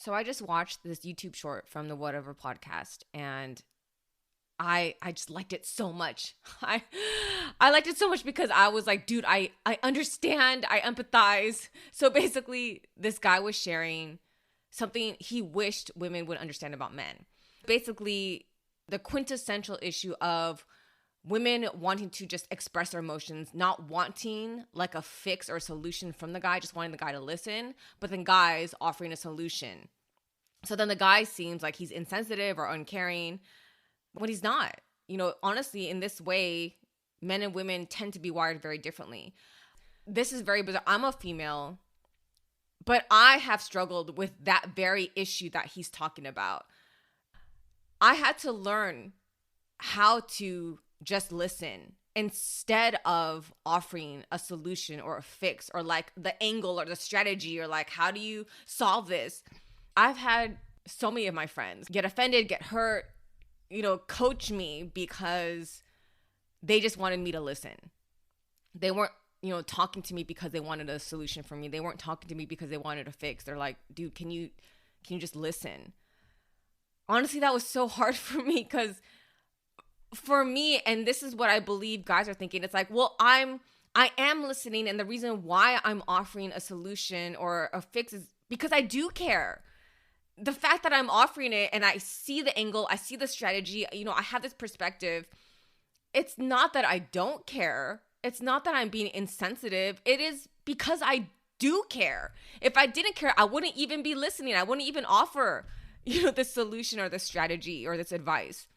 So I just watched this YouTube short from the Whatever podcast, and I just liked it so much. I liked it so much because I was like, dude, I understand, I empathize. So basically, this guy was sharing something he wished women would understand about men. Basically, the quintessential issue of women wanting to just express their emotions, not wanting like a fix or a solution from the guy, just wanting the guy to listen, but then guys offering a solution. So then the guy seems like he's insensitive or uncaring when he's not. You know, honestly, in this way, men and women tend to be wired very differently. This is very bizarre. I'm a female, but I have struggled with that very issue that he's talking about. I had to learn how to just listen instead of offering a solution or a fix or like the angle or the strategy or like, how do you solve this? I've had so many of my friends get offended, get hurt, coach me because they just wanted me to listen. They weren't, talking to me because they wanted a solution from me. They weren't talking to me because they wanted a fix. They're like, dude, can you just listen? Honestly, that was so hard for me because for me, and this is what I believe guys are thinking, it's like, well, I am listening, and the reason why I'm offering a solution or a fix is because I do care. The fact that I'm offering it and I see the angle, I see the strategy, I have this perspective. It's not that I don't care. It's not that I'm being insensitive. It is because I do care. If I didn't care, I wouldn't even be listening. I wouldn't even offer, this solution or this strategy or this advice.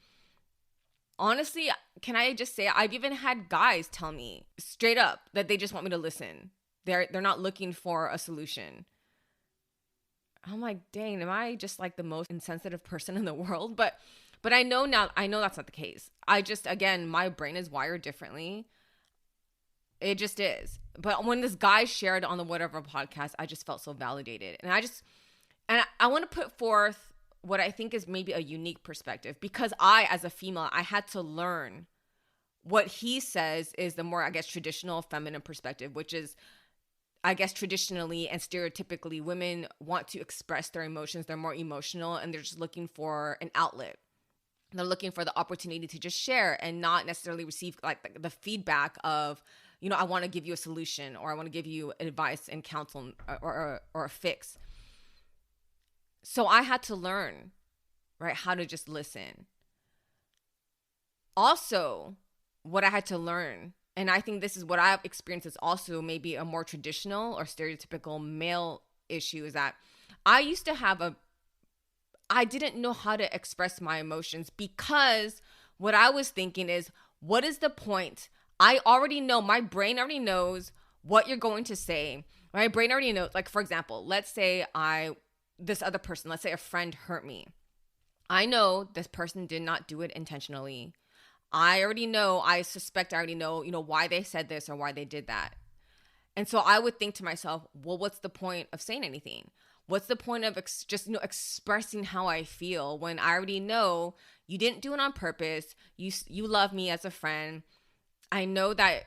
Honestly, can I just say, I've even had guys tell me straight up that they just want me to listen. They're not looking for a solution. I'm like, dang, am I just like the most insensitive person in the world? But I know now, I know that's not the case. Again, my brain is wired differently. It just is. But when this guy shared on the Whatever podcast, I just felt so validated. And I want to put forth what I think is maybe a unique perspective, because I, as a female, I had to learn what he says is the more, I guess, traditional feminine perspective, which is, I guess, traditionally and stereotypically, women want to express their emotions. They're more emotional and they're just looking for an outlet. They're looking for the opportunity to just share and not necessarily receive like the feedback of, I want to give you a solution or I want to give you advice and counsel or a fix. So I had to learn, right, how to just listen. Also, what I had to learn, and I think this is what I've experienced, is also maybe a more traditional or stereotypical male issue, is that I used to have I didn't know how to express my emotions, because what I was thinking is, what is the point? I already know, my brain already knows what you're going to say. My brain already knows, like, for example, let's say this other person, let's say a friend hurt me. I know this person did not do it intentionally. I already know, I already know, why they said this or why they did that. And so I would think to myself, well, what's the point of saying anything? What's the point of just expressing how I feel when I already know you didn't do it on purpose? You love me as a friend. I know that,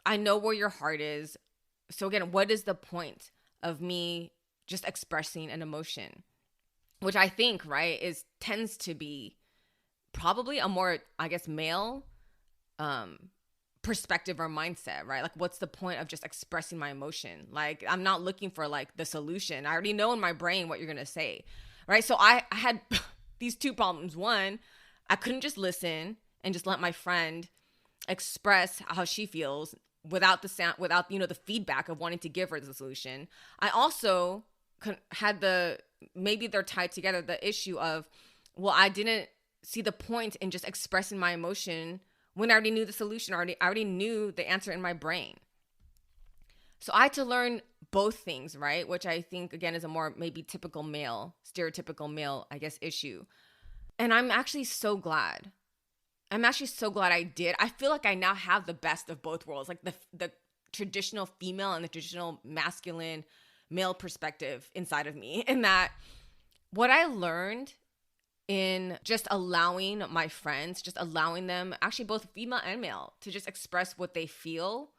I know where your heart is. So again, what is the point of me just expressing an emotion? Which I think, right, tends to be probably a more, I guess, male perspective or mindset, right? Like, what's the point of just expressing my emotion? Like, I'm not looking for like the solution. I already know in my brain what you're going to say, right? So I had these two problems. One, I couldn't just listen and just let my friend express how she feels without the feedback of wanting to give her the solution. I also had maybe they're tied together, the issue of, well, I didn't see the point in just expressing my emotion when I already knew the solution, I already knew the answer in my brain. So I had to learn both things, right? Which I think, again, is a more maybe stereotypical male, I guess, issue. And I'm actually so glad. I did. I feel like I now have the best of both worlds, like the traditional female and the traditional masculine male perspective inside of me. In that, what I learned in just allowing my friends, just allowing them, actually both female and male, to just express what they feel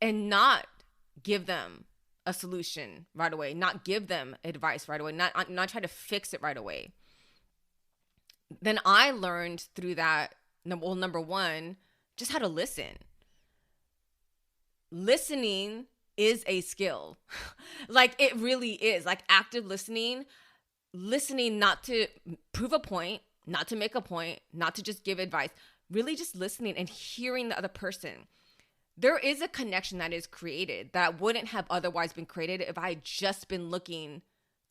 and not give them a solution right away, not give them advice right away, not try to fix it right away. Then I learned through that, well, number one, just how to listen. Listening is a skill. Like, it really is. Like, active listening not to prove a point, not to make a point, not to just give advice, really just listening and hearing the other person. There is a connection that is created that wouldn't have otherwise been created if I had just been looking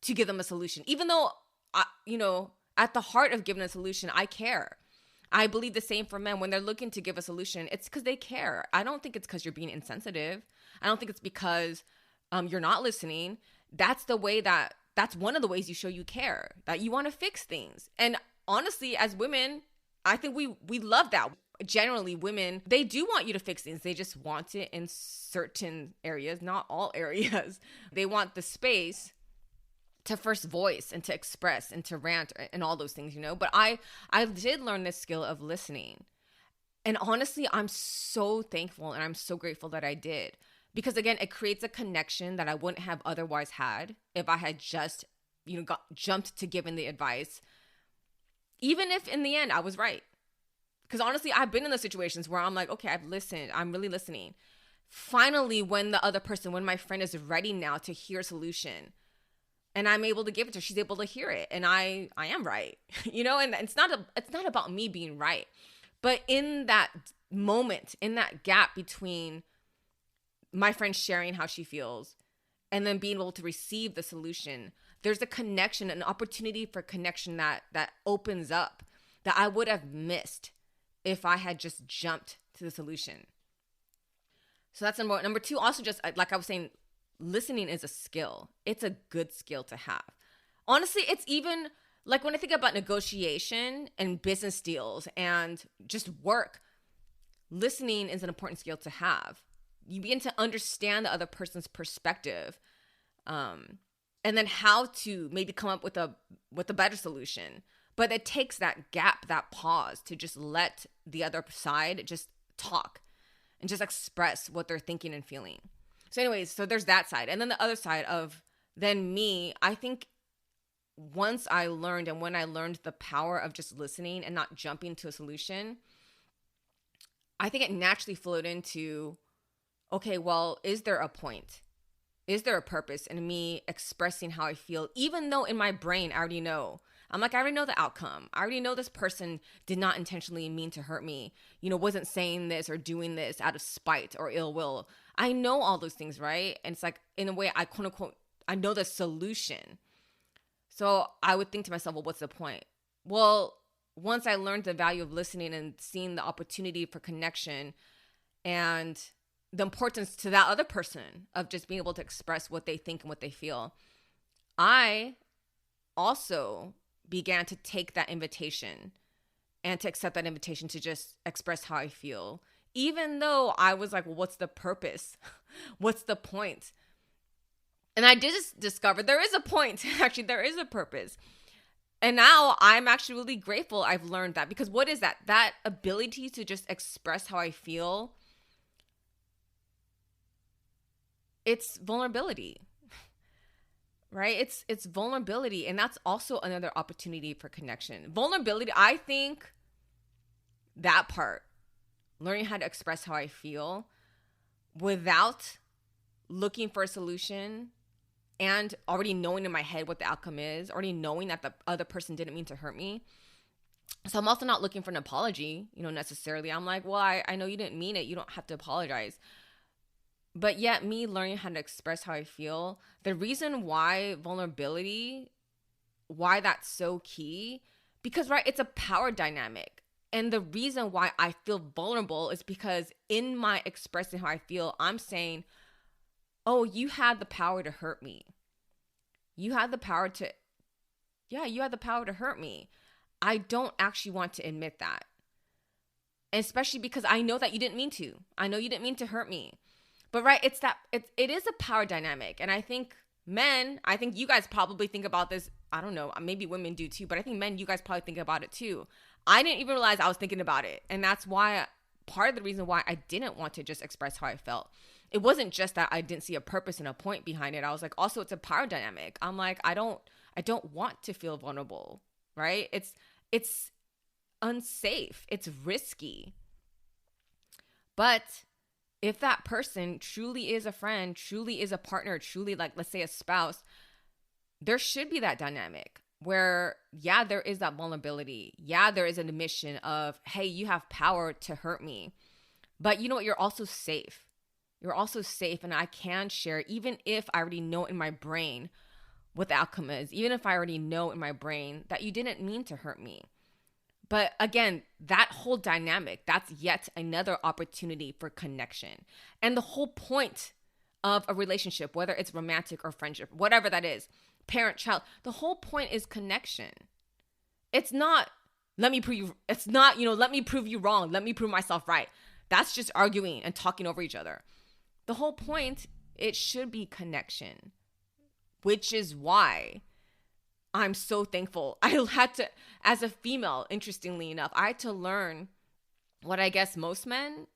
to give them a solution. Even though, at the heart of giving a solution, I care. I believe the same for men. When they're looking to give a solution, it's because they care. I don't think it's because you're being insensitive. I don't think it's because you're not listening. That's one of the ways you show you care, that you want to fix things. And honestly, as women, I think we love that. Generally, women, they do want you to fix things. They just want it in certain areas, not all areas. They want the space to first voice and to express and to rant and all those things, But I did learn this skill of listening. And honestly, I'm so thankful and I'm so grateful that I did. Because again, it creates a connection that I wouldn't have otherwise had if I had just, jumped to giving the advice. Even if in the end I was right. Because honestly, I've been in the situations where I'm like, okay, I've listened. I'm really listening. Finally, when my friend is ready now to hear a solution, and I'm able to give it to her, she's able to hear it, and I am right, And it's not about me being right, but in that moment, in that gap between my friend sharing how she feels and then being able to receive the solution, there's a connection, an opportunity for connection that opens up that I would have missed if I had just jumped to the solution. So that's number one. Number two, also just like I was saying, listening is a skill. It's a good skill to have. Honestly, it's even like when I think about negotiation and business deals and just work, listening is an important skill to have. You begin to understand the other person's perspective, and then how to maybe come up with a better solution. But it takes that gap, that pause, to just let the other side just talk and just express what they're thinking and feeling. So anyways, so there's that side. And then the other side of then me, I think once I learned and when I learned the power of just listening and not jumping to a solution, I think it naturally flowed into, okay, well, is there a point? Is there a purpose in me expressing how I feel, even though in my brain I already know? I'm like, I already know the outcome. I already know this person did not intentionally mean to hurt me, wasn't saying this or doing this out of spite or ill will. I know all those things, right? And it's like, in a way, I quote unquote, I know the solution. So I would think to myself, well, what's the point? Well, once I learned the value of listening and seeing the opportunity for connection and the importance to that other person of just being able to express what they think and what they feel, I also began to take that invitation and to accept that invitation to just express how I feel, even though I was like, well, what's the purpose? What's the point? And I did just discover there is a point. Actually, there is a purpose. And now I'm actually really grateful I've learned that, because what is that? That ability to just express how I feel, it's vulnerability. Right? It's vulnerability. And that's also another opportunity for connection. Vulnerability, I think that part, learning how to express how I feel without looking for a solution and already knowing in my head what the outcome is, already knowing that the other person didn't mean to hurt me. So I'm also not looking for an apology, necessarily. I'm like, well, I know you didn't mean it. You don't have to apologize. But yet me learning how to express how I feel, the reason why vulnerability, why that's so key, because, right, it's a power dynamic. And the reason why I feel vulnerable is because in my expressing how I feel, I'm saying, oh, you had the power to hurt me. You had the power to hurt me. I don't actually want to admit that. And especially because I know that you didn't mean to. I know you didn't mean to hurt me. But right, it is a power dynamic. And I think you guys probably think about this. I don't know, maybe women do too, but I think men, you guys probably think about it too. I didn't even realize I was thinking about it. And that's why part of the reason why I didn't want to just express how I felt. it wasn't just that I didn't see a purpose and a point behind it. I was like, also it's a power dynamic. I'm like, I don't want to feel vulnerable, right? It's unsafe. It's risky. But if that person truly is a friend, truly is a partner, truly, like, let's say a spouse, there should be that dynamic where, yeah, there is that vulnerability. Yeah, there is an admission of, hey, you have power to hurt me. But you know what? You're also safe. You're also safe, and I can share, even if I already know in my brain what the outcome is, even if I already know in my brain that you didn't mean to hurt me. But again, that whole dynamic, that's yet another opportunity for connection. And the whole point of a relationship, whether it's romantic or friendship, whatever that is, parent, child, the whole point is connection. It's not, let me prove you wrong. Let me prove myself right. That's just arguing and talking over each other. The whole point, it should be connection, which is why I'm so thankful. I had to, as a female, interestingly enough, I had to learn what I guess most men,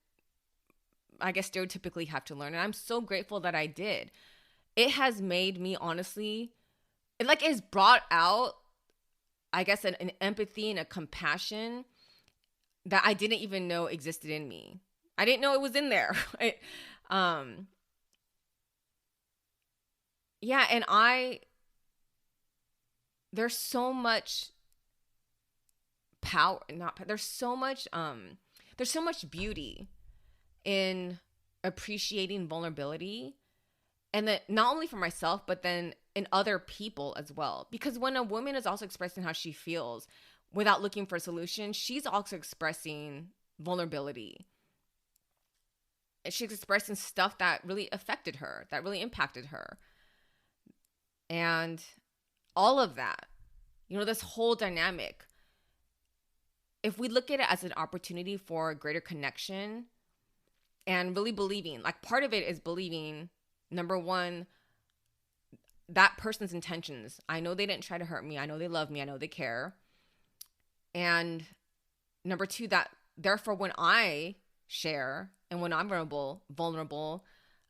stereotypically have to learn. And I'm so grateful that I did. It has made me, honestly, it's brought out, I guess, an empathy and a compassion that I didn't even know existed in me. I didn't know it was in there. Yeah, and there's so much power, there's so much beauty in appreciating vulnerability, and that not only for myself, but then in other people as well. Because when a woman is also expressing how she feels without looking for a solution, she's also expressing vulnerability. She's expressing stuff that really affected her, that really impacted her. And all of that, this whole dynamic, if we look at it as an opportunity for greater connection and really believing, like, part of it is believing, number one, that person's intentions. I know they didn't try to hurt me. I know they love me. I know they care. And number two, that therefore when I share and when I'm vulnerable,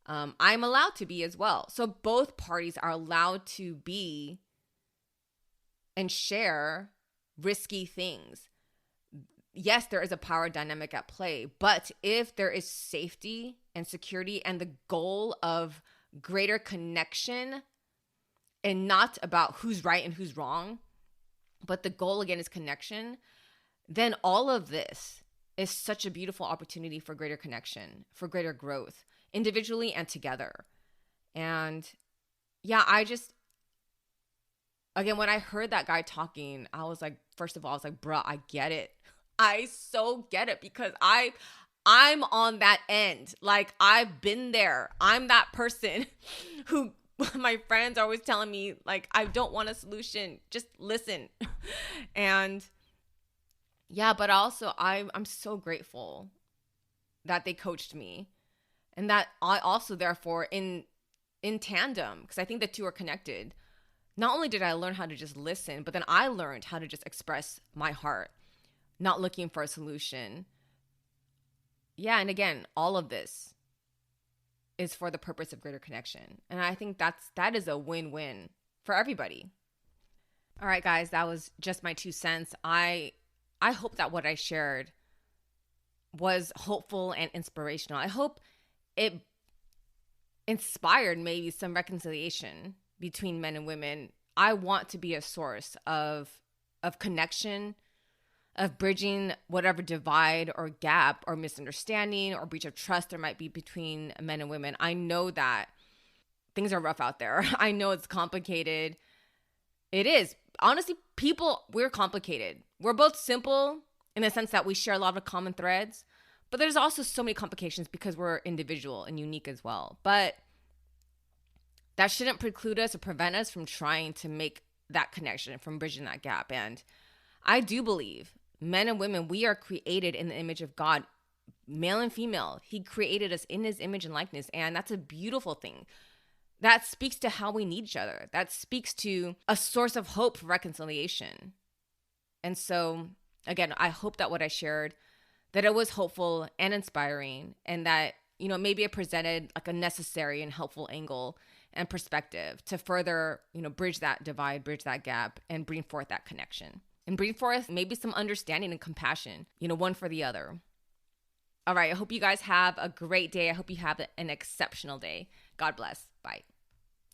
I'm allowed to be as well. So both parties are allowed to be and share risky things. Yes, there is a power dynamic at play, but if there is safety and security and the goal of greater connection, and not about who's right and who's wrong, but the goal again is connection, then all of this is such a beautiful opportunity for greater connection, for greater growth, individually and together. And yeah, again, when I heard that guy talking, I was like, first of all, I was like, bruh, I get it. I so get it, because I'm on that end. Like, I've been there. I'm that person who my friends are always telling me, like, I don't want a solution. Just listen. And yeah, but also I'm so grateful that they coached me, and that I also, therefore, in tandem, because I think the two are connected. Not only did I learn how to just listen, but then I learned how to just express my heart, not looking for a solution. Yeah, and again, all of this is for the purpose of greater connection. And I think that is a win-win for everybody. All right, guys, that was just my 2 cents. I hope that what I shared was hopeful and inspirational. I hope it inspired maybe some reconciliation between men and women. I want to be a source of connection, of bridging whatever divide or gap or misunderstanding or breach of trust there might be between men and women. I know that things are rough out there. I know it's complicated. It is. Honestly, we're complicated. We're both simple in the sense that we share a lot of common threads, but there's also so many complications because we're individual and unique as well. But that shouldn't preclude us or prevent us from trying to make that connection, from bridging that gap. And I do believe men and women, we are created in the image of God, male and female. He created us in his image and likeness. And that's a beautiful thing. That speaks to how we need each other. That speaks to a source of hope for reconciliation. And so, again, I hope that what I shared, that it was hopeful and inspiring, and that maybe it presented like a necessary and helpful angle and perspective to further, bridge that divide, bridge that gap, and bring forth that connection. And bring forth maybe some understanding and compassion, one for the other. All right, I hope you guys have a great day. I hope you have an exceptional day. God bless. Bye.